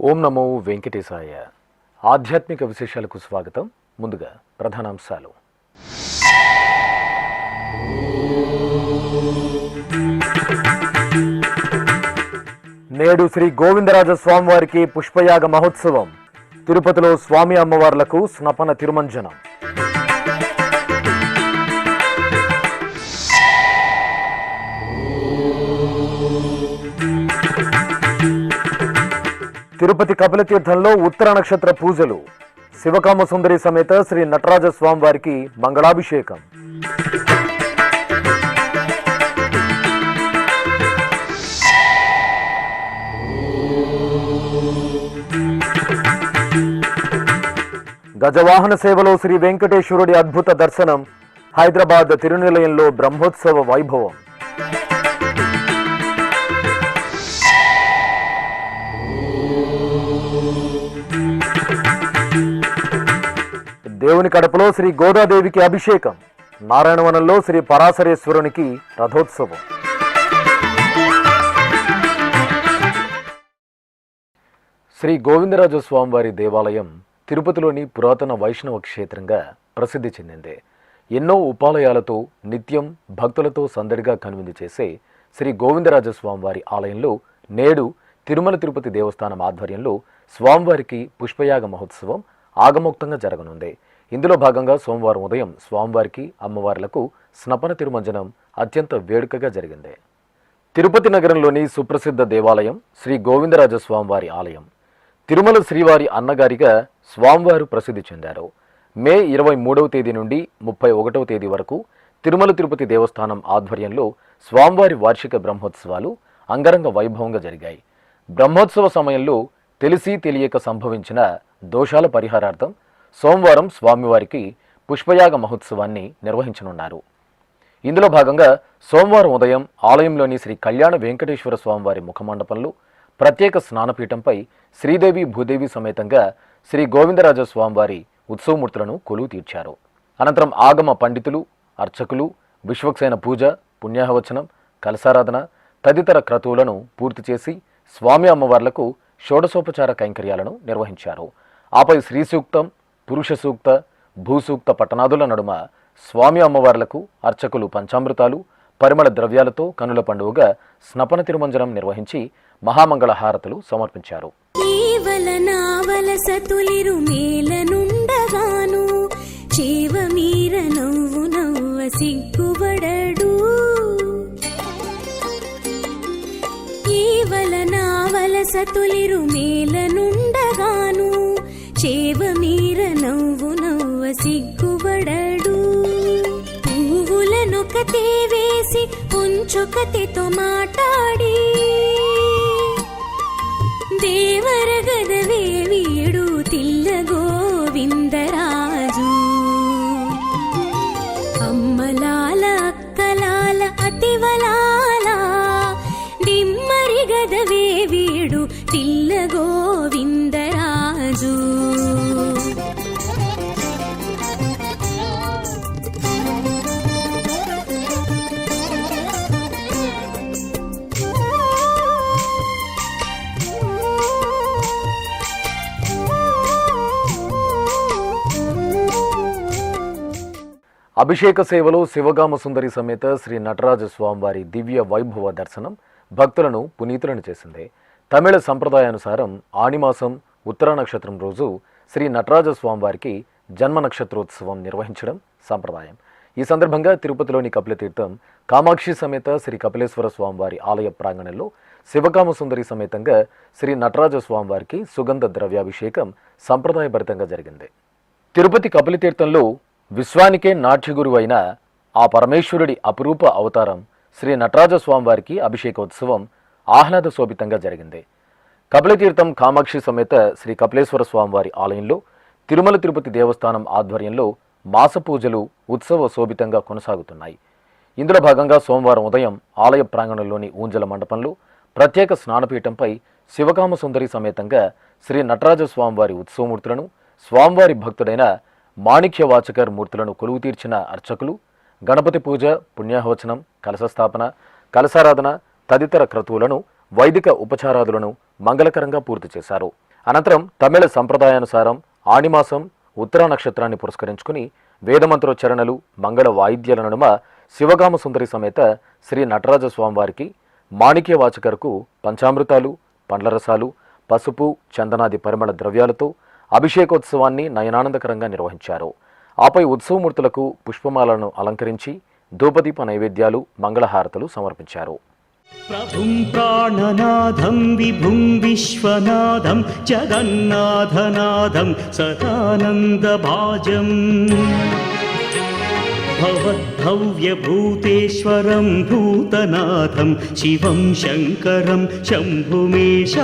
ఓం నమో వెంకటేశాయ. ఆధ్యాత్మిక విశేషాలకు స్వాగతం. ముందుగా ప్రధానాంశాలు. నేడు శ్రీ గోవిందరాజ స్వామివారికి పుష్పయాగ మహోత్సవం. తిరుపతిలో స్వామి అమ్మవార్లకు స్నపన తిరుమంజనం. తిరుపతి కపిలతీర్థంలో ఉత్తర నక్షత్ర పూజలు. శివకామ సుందరి సమేత శ్రీ నటరాజ స్వామివారికి మంగళాభిషేకం. గజవాహన సేవలో శ్రీ వెంకటేశ్వరుడి అద్భుత దర్శనం. హైదరాబాద్ తిరునిలయంలో బ్రహ్మోత్సవ వైభవం. దేవుని కడపలో శ్రీ గోదాదేవికి అభిషేకం. నారాయణవనంలో శ్రీ పరాశరేశ్వరునికి రథోత్సవం. శ్రీ గోవిందరాజ స్వామివారి దేవాలయం తిరుపతిలోని పురాతన వైష్ణవ క్షేత్రంగా ప్రసిద్ధి చెందింది. ఎన్నో ఉపాలయాలతో నిత్యం భక్తులతో సందడిగా కనువిందు చేసే శ్రీ గోవిందరాజ స్వామివారి ఆలయంలో నేడు తిరుమల తిరుపతి దేవస్థానం ఆధ్వర్యంలో స్వామివారికి పుష్పయాగ మహోత్సవం ఆగమోక్తంగా జరగనుంది. ఇందులో భాగంగా సోమవారం ఉదయం స్వామివారికి అమ్మవార్లకు స్నపన తిరుమంజనం అత్యంత వేడుకగా జరిగింది. తిరుపతి నగరంలోని సుప్రసిద్ధ దేవాలయం శ్రీ గోవిందరాజ స్వామివారి ఆలయం. తిరుమల శ్రీవారి అన్నగారిగా స్వామివారు ప్రసిద్ధి చెందారు. మే 23వ తేదీ నుండి 31వ తేదీ వరకు తిరుమల తిరుపతి దేవస్థానం ఆధ్వర్యంలో స్వామివారి వార్షిక బ్రహ్మోత్సవాలు అంగరంగ వైభవంగా జరిగాయి. బ్రహ్మోత్సవ సమయంలో తెలిసి తెలియక సంభవించిన దోషాల పరిహారార్థం సోమవారం స్వామివారికి పుష్పయాగ మహోత్సవాన్ని నిర్వహించనున్నారు. ఇందులో భాగంగా సోమవారం ఉదయం ఆలయంలోని శ్రీ కళ్యాణ వెంకటేశ్వర స్వామివారి ముఖమండపంలో ప్రత్యేక స్నానపీఠంపై శ్రీదేవి భూదేవి సమేతంగా శ్రీ గోవిందరాజ స్వామివారి ఉత్సవమూర్తులను కొలువు తీర్చారు. అనంతరం ఆగమ పండితులు, అర్చకులు విశ్వక్సేన పూజ, పుణ్యాహవచనం, కలసారాధన తదితర క్రతువులను పూర్తి చేసి స్వామి అమ్మవార్లకు షోడశోపచార కైంకర్యాలను నిర్వహించారు. ఆపై శ్రీ సూక్తం, పురుష సూక్త, భూసూక్త పట్టణాదుల నడుమ స్వామి అమ్మవార్లకు అర్చకులు పంచామృతాలు, పరిమళ ద్రవ్యాలతో కనుల పండుగగా స్నపన తిరుమంజనం నిర్వహించి మహామంగళ హారతులు సమర్పించారు. సతులిరు మేలనుండగాను చేవ మీర నవ్వు నవ్వ సిగ్గుబడడు. పువ్వులనొకతే వేసి పుంచొకతితో మాట్లాడి దేవరగదవే వీడు తిల్ల గోవిందరాజు. అమ్మలాల అక్కలాల అతివలాల దిమ్మరిగదవే వీడు తిల్ల గోవిందరాజు. అభిషేక సేవలో శివగామ సుందరి సమేత శ్రీ నటరాజ స్వామివారి దివ్య వైభవ దర్శనం భక్తులను పునీతులను చేసింది. తమిళ సంప్రదాయానుసారం ఆణిమాసం ఉత్తర నక్షత్రం రోజు శ్రీ నటరాజ స్వామివారికి జన్మ నక్షత్రోత్సవం నిర్వహించడం సంప్రదాయం. ఈ సందర్భంగా తిరుపతిలోని కపిలతీర్థం కామాక్షి సమేత శ్రీ కపిలేశ్వర స్వామివారి ఆలయ ప్రాంగణంలో శివకామ సుందరి సమేతంగా శ్రీ నటరాజ స్వామివారికి సుగంధ ద్రవ్యాభిషేకం సంప్రదాయభరితంగా జరిగింది. తిరుపతి కపిలతీర్థంలో విశ్వానికే నాట్యగురు అయిన ఆ పరమేశ్వరుడి అపురూప అవతారం శ్రీ నటరాజ స్వామివారికి అభిషేకోత్సవం ఆహ్లాద శోభితంగా జరిగింది. కపిలతీర్థం కామాక్షి సమేత శ్రీ కపిలేశ్వర స్వామివారి ఆలయంలో తిరుమల తిరుపతి దేవస్థానం ఆధ్వర్యంలో మాస పూజలు ఉత్సవ శోభితంగా కొనసాగుతున్నాయి. ఇందులో భాగంగా సోమవారం ఉదయం ఆలయ ప్రాంగణంలోని ఊంజల మండపంలో ప్రత్యేక స్నానపీఠంపై శివకామ సుందరి సమేతంగా శ్రీ నటరాజ స్వామివారి ఉత్సవమూర్తులను, స్వామివారి భక్తుడైన మాణిక్యవాచకర్ మూర్తులను కొలువు తీర్చిన అర్చకులు గణపతి పూజ, పుణ్యాహవచనం, కలశస్థాపన, కలశారాధన తదితర క్రతువులను, వైదిక ఉపచారాదులను మంగళకరంగా పూర్తి చేశారు. అనంతరం తమిళ సంప్రదాయానుసారం ఆణిమాసం ఉత్తరా నక్షత్రాన్ని పురస్కరించుకుని వేదమంత్రోచ్చరణలు, మంగళ వాయిద్యాల నడుమ శివగామ సుందరి సమేత శ్రీ నటరాజ స్వామివారికి మాణిక్యవాచకర్కు పంచామృతాలు, పండ్ల రసాలు, పసుపు, చందనాది పరిమళ ద్రవ్యాలతో అభిషేకోత్సవాన్ని నయనానందకరంగా నిర్వహించారు. ఆపై ఉత్సవమూర్తులకు పుష్పమాలను అలంకరించి ధూపదీప నైవేద్యాలు, మంగళహారతులు సమర్పించారు. ప్రభుం ప్రాణనాథం విభుం విశ్వనాథం జగన్నాథనాథం సదానందభాజం భవద్భవ్యభూతేశ్వరం భూతనాథం శివం శంకరం శంభుమేశానమీడే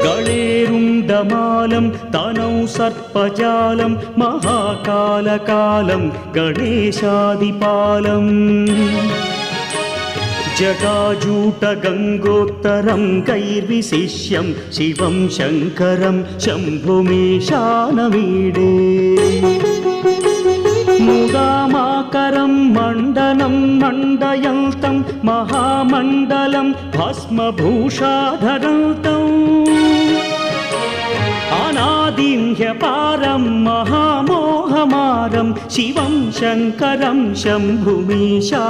గళేరుండమాలం తనౌ సర్పజాలం మహాకాలకాలం గణేశాదిపాలం జటాజూటగంగోత్తరం కైర్విశిష్యం శివం శంకరం శంభుమేశానమీడే ముదామాకరం మండనం మండయంతం మహామండలం భస్మభూషాధరంతం అనాదిహ్యపారం మహామోహమారం శివం శంకరం శంభుమీశానమీడే.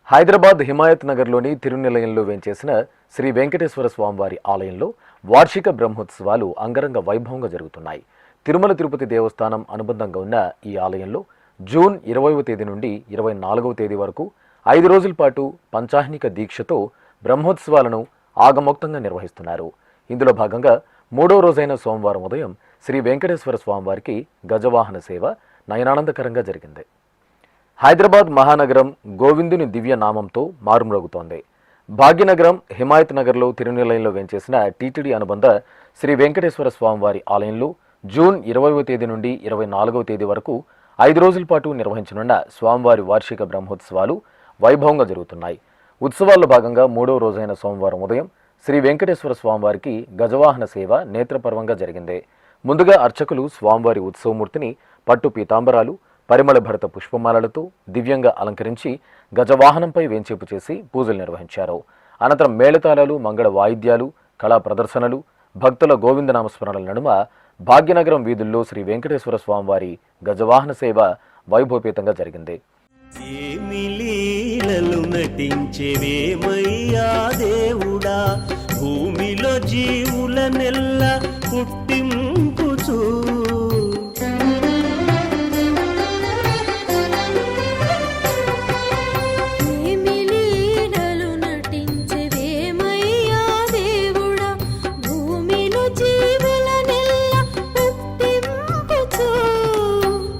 హైదరాబాద్ హిమాయత్ నగర్లోని తిరునిలయంలో వేంచేసిన శ్రీ వెంకటేశ్వర స్వామివారి ఆలయంలో వార్షిక బ్రహ్మోత్సవాలు అంగరంగ వైభవంగా జరుగుతున్నాయి. తిరుమల తిరుపతి దేవస్థానం అనుబంధంగా ఉన్న ఈ ఆలయంలో జూన్ 20వ తేదీ నుండి 24వ తేదీ వరకు 5 రోజుల పాటు పంచాహ్నిక దీక్షతో బ్రహ్మోత్సవాలను ఆగమోక్తంగా నిర్వహిస్తున్నారు. ఇందులో భాగంగా 3వ రోజైన సోమవారం ఉదయం శ్రీ వెంకటేశ్వర స్వామివారికి గజవాహన సేవ నయనానందకరంగా జరిగింది. హైదరాబాద్ మహానగరం గోవిందుని దివ్య నామంతో మారుమ్రోగుతోంది. భాగ్యనగరం హిమాయత్ నగర్లో తిరునిలయంలో వేంచేసిన టీటీడీ అనుబంధ శ్రీ వెంకటేశ్వర స్వామివారి ఆలయంలో జూన్ 20వ తేదీ నుండి 24వ తేదీ వరకు 5 రోజుల పాటు నిర్వహించనున్న స్వామివారి వార్షిక బ్రహ్మోత్సవాలు వైభవంగా జరుగుతున్నాయి. ఉత్సవాల్లో భాగంగా 3వ రోజైన సోమవారం ఉదయం శ్రీ వెంకటేశ్వర స్వామివారికి గజవాహన సేవ నేత్రపర్వంగా జరిగింది. ముందుగా అర్చకులు స్వామివారి ఉత్సవమూర్తిని పట్టు పీతాంబరాలు, పరిమళ భరిత పుష్పమాలలతో దివ్యంగా అలంకరించి గజవాహనంపై వేంచేపు చేసి పూజలు నిర్వహించారు. అనంతరం మేళతాళాలు, మంగళ వాయిద్యాలు, కళా ప్రదర్శనలు, భక్తుల గోవిందనామస్మరణల నడుమ భాగ్యనగరం వీధుల్లో శ్రీ వెంకటేశ్వర స్వామివారి గజవాహన సేవ వైభవపేతంగా జరిగింది. లీలలు నటించేవేమయ్యా దేవుడా, భూమిలో జీవుల నెల్ల పుట్టింపుచూ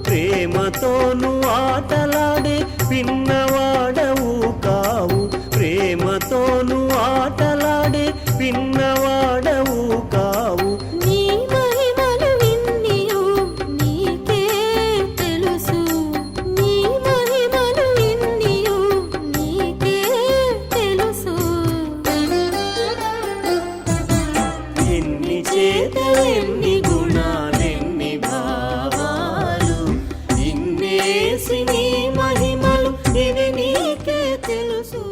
ప్రేమతోను ఆటలాడే పిన్నవాడవు కావు, ప్రేమతోను ఆటలాడే పిన్నవాడవు కావు. నీ మహిమలు విన్నీయు నీకే తెలుసు, నీ మహిమలు విన్నీయు నీకే తెలుసు. ఎన్ని చేతలెన్ని గుణాలెన్ని భావాలు, ఇన్నేసి నీ మహిమలు ఇవి నీకే తెలుసు.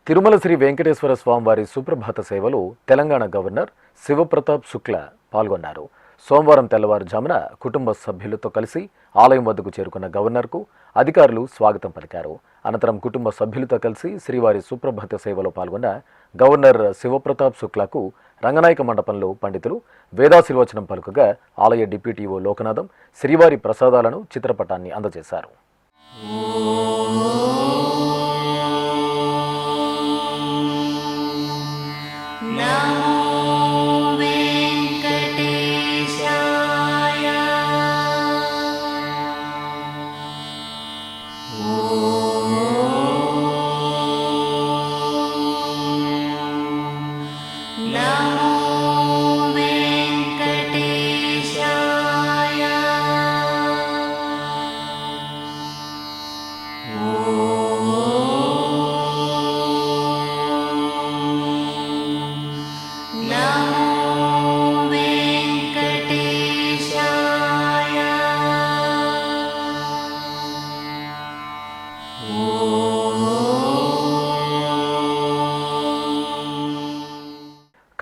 తిరుమల శ్రీ వెంకటేశ్వర స్వామివారి సుప్రభాత సేవలో తెలంగాణ గవర్నర్ శివప్రతాప్ శుక్లా పాల్గొన్నారు. సోమవారం తెల్లవారుజామున కుటుంబ సభ్యులతో కలిసి ఆలయం వద్దకు చేరుకున్న గవర్నర్కు అధికారులు స్వాగతం పలికారు. అనంతరం కుటుంబ సభ్యులతో కలిసి శ్రీవారి సుప్రభాత సేవలో పాల్గొన్న గవర్నర్ శివప్రతాప్ శుక్లాకు రంగనాయక మండపంలో పండితులు వేదాశీర్వచనం పలుకగా ఆలయ డిప్యూటీఓ లోకనాథం శ్రీవారి ప్రసాదాలను, చిత్రపటాన్ని అందజేశారు.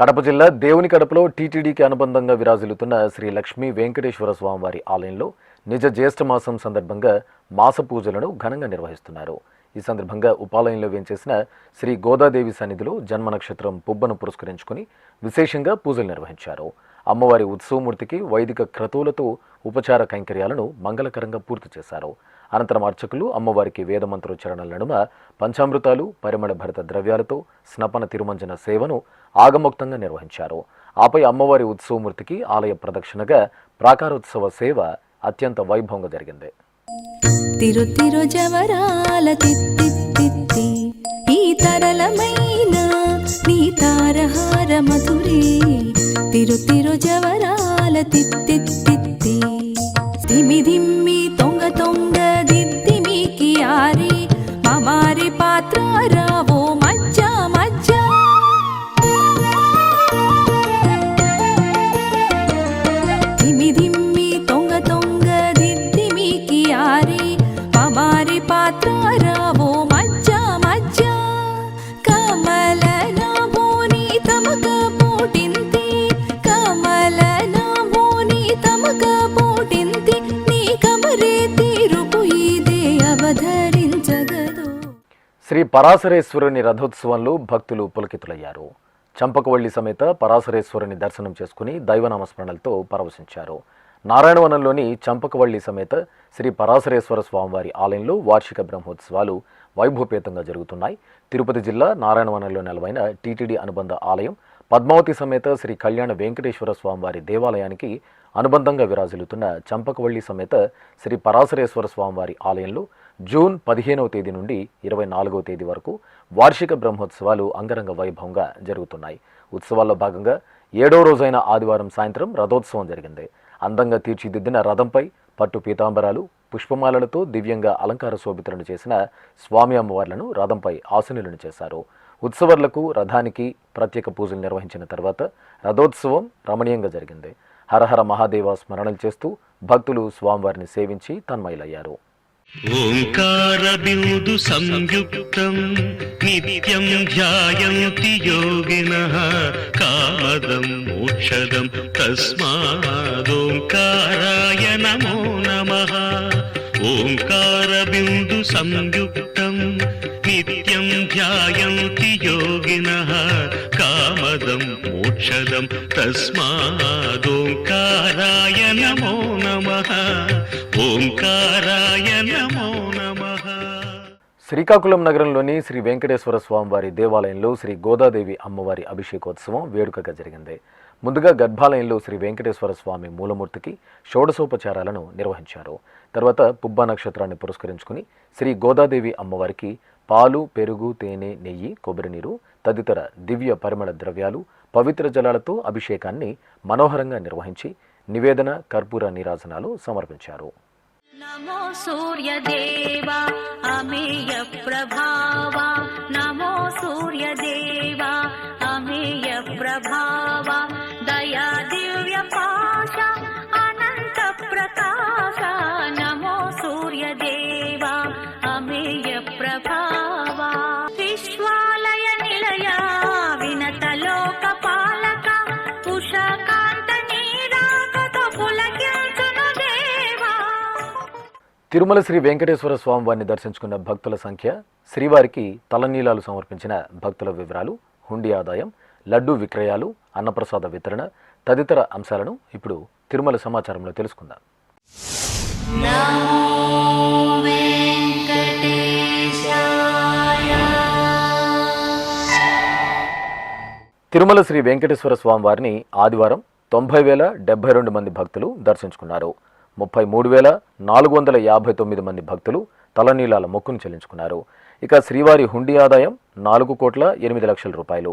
కడప జిల్లా దేవుని కడపలో టీటీడీకి అనుబంధంగా విరాజిల్లుతున్న శ్రీ లక్ష్మీ వెంకటేశ్వర స్వామివారి ఆలయంలో నిజ జ్యేష్ఠ మాసం సందర్భంగా మాస పూజలను ఘనంగా నిర్వహిస్తున్నారు. ఈ సందర్భంగా ఉపాలయంలో వేంచేసిన శ్రీ గోదాదేవి సన్నిధిలో జన్మ నక్షత్రం పుబ్బను పురస్కరించుకుని విశేషంగా పూజలు నిర్వహించారు. అమ్మవారి ఉత్సవమూర్తికి వైదిక క్రతువులతో ఉపచార కైంకర్యాలను మంగళకరంగా పూర్తి చేశారు. అనంతరం అర్చకులు అమ్మవారికి వేదమంత్రోచ్చరణల నడుమ పంచామృతాలు, పరిమళ భరిత ద్రవ్యాలతో స్నపన తిరుమంజన సేవను ఆగమోక్తంగా నిర్వహించారు. ఆపై అమ్మవారి ఉత్సవమూర్తికి ఆలయ ప్రదక్షిణగా ప్రాకారోత్సవ సేవ అత్యంత వైభవంగా జరిగింది. తిరు తిరు జవరాల తిత్తి ఈ తరళమైన నీ తారహార మధురే తిరు తిరు జవరాల తిత్తి ధిమి ధిమ్మి తొంగ తొంగ దిద్దిమికి ఆరి మమారి పాత్ర రావో మజ్జ మజ్జ ధిమి ధిమ్మి తొంగ తొంగ దిద్దిమికి ఆరి మమారి పాత్ర రావో మజ్జ మజ్జ కమల నాభోని తమక పోటింతి కమల నాభోని తమక పోటింతి నీ కమరే తీరుపు ఇదే అవధరించగదు. శ్రీ పరాశరేశ్వరుని రథోత్సవంలో భక్తులు పులకితులయ్యారు. చంపకవల్లి సమేత పరాశరేశ్వరుని దర్శనం చేసుకుని దైవనామస్మరణలతో పరవశించారు. నారాయణవనంలోని చంపకవల్లి సమేత శ్రీ పరాశరేశ్వర స్వామివారి ఆలయంలో వార్షిక బ్రహ్మోత్సవాలు వైభవపేతంగా జరుగుతున్నాయి. తిరుపతి జిల్లా నారాయణవనంలో నెలవైన టీటీడీ అనుబంధ ఆలయం పద్మావతి సమేత శ్రీ కళ్యాణ వెంకటేశ్వర స్వామివారి దేవాలయానికి అనుబంధంగా విరాజిల్లుతున్న చంపకవల్లి సమేత శ్రీ పరాశరేశ్వర స్వామివారి ఆలయంలో జూన్ 15వ తేదీ నుండి 24వ తేదీ వరకు వార్షిక బ్రహ్మోత్సవాలు అంగరంగ వైభవంగా జరుగుతున్నాయి. ఉత్సవాల్లో భాగంగా 7వ రోజైన ఆదివారం సాయంత్రం రథోత్సవం జరిగింది. అందంగా తీర్చిదిద్దిన రథంపై పట్టు పీతాంబరాలు, పుష్పమాలలతో దివ్యంగా అలంకార శోభితులను చేసిన స్వామి అమ్మవార్లను రథంపై ఆసనులను చేశారు. ఉత్సవాలకు రథానికి ప్రత్యేక పూజలు నిర్వహించిన తర్వాత రథోత్సవం రమణీయంగా జరిగింది. హరహర మహాదేవ స్మరణలు చేస్తూ భక్తులు స్వామివారిని సేవించి తన్మయులయ్యారు. ఓంకార బిందు సంయుక్తం నిత్యం ధ్యాయంతి యోగినః కామదం మోక్షదం తస్మాదోంకారాయ నమో నమః. ఓంకార బిందు సంయుక్తం నిత్యం ధ్యాయంతి యోగినః కామదం మోక్షదం తస్మాదోంకారాయ నమో నమః. ఓంకారాయ నమో నమః. శ్రీకాకుళం నగరంలోని శ్రీ వెంకటేశ్వర స్వామివారి దేవాలయంలో శ్రీ గోదాదేవి అమ్మవారి అభిషేకోత్సవం వేడుకగా జరిగింది. ముందుగా గర్భాలయంలో శ్రీ వెంకటేశ్వర స్వామి మూలమూర్తికి షోడశోపచారాలను నిర్వహించారు. తర్వాత పుబ్బ నక్షత్రాన్ని పురస్కరించుకుని శ్రీ గోదాదేవి అమ్మవారికి పాలు, పెరుగు, తేనె, నెయ్యి, కొబ్బరి నీరు తదితర దివ్య పరిమళ ద్రవ్యాలు, పవిత్ర జలాలతో అభిషేకాన్ని మనోహరంగా నిర్వహించి నివేదన, కర్పూర నీరాజనాలు సమర్పించారు. నమో సూర్యదేవా అమేయ ప్రభావా నమో సూర్యదేవా అమేయ ప్రభావా దయా దివ్య పాశ అనంత ప్రకాశ నమో సూర్యదేవా అమేయ ప్రభావా విశ్వాలయ నిలయ వినత లోక పాలక ఉషకాంత నీరాగతో పులకించును దేవా. తిరుమల శ్రీ వెంకటేశ్వర స్వామి వారిని దర్శించుకున్న భక్తుల సంఖ్య, శ్రీవారికి తలనీలాలు సమర్పించిన భక్తుల వివరాలు, హుండీ ఆదాయం, లడ్డూ విక్రయాలు, అన్నప్రసాద వితరణ తదితర అంశాలను ఇప్పుడు తిరుమల సమాచారంలో తెలుసుకుందాం. తిరుమల శ్రీ వెంకటేశ్వర స్వామి వారిని ఆదివారం 90,072 మంది భక్తులు దర్శించుకున్నారు. 33,459 మంది భక్తులు తలనీలాల మొక్కును చెల్లించుకున్నారు. ఇక శ్రీవారి హుండీ ఆదాయం 4,08,00,000 రూపాయలు.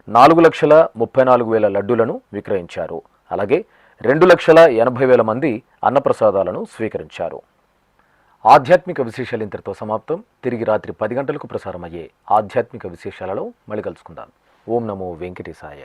4,34,000 లడ్డూలను విక్రయించారు. అలాగే 2,80,000 మంది అన్నప్రసాదాలను స్వీకరించారు. ఆధ్యాత్మిక విశేషాలు ఇంతటితో సమాప్తం. తిరిగి రాత్రి 10 గంటలకు ప్రసారమయ్యే ఆధ్యాత్మిక విశేషాలలో మళ్ళీ కలుసుకుందాం. ఓం నమో వెంకటేశాయ.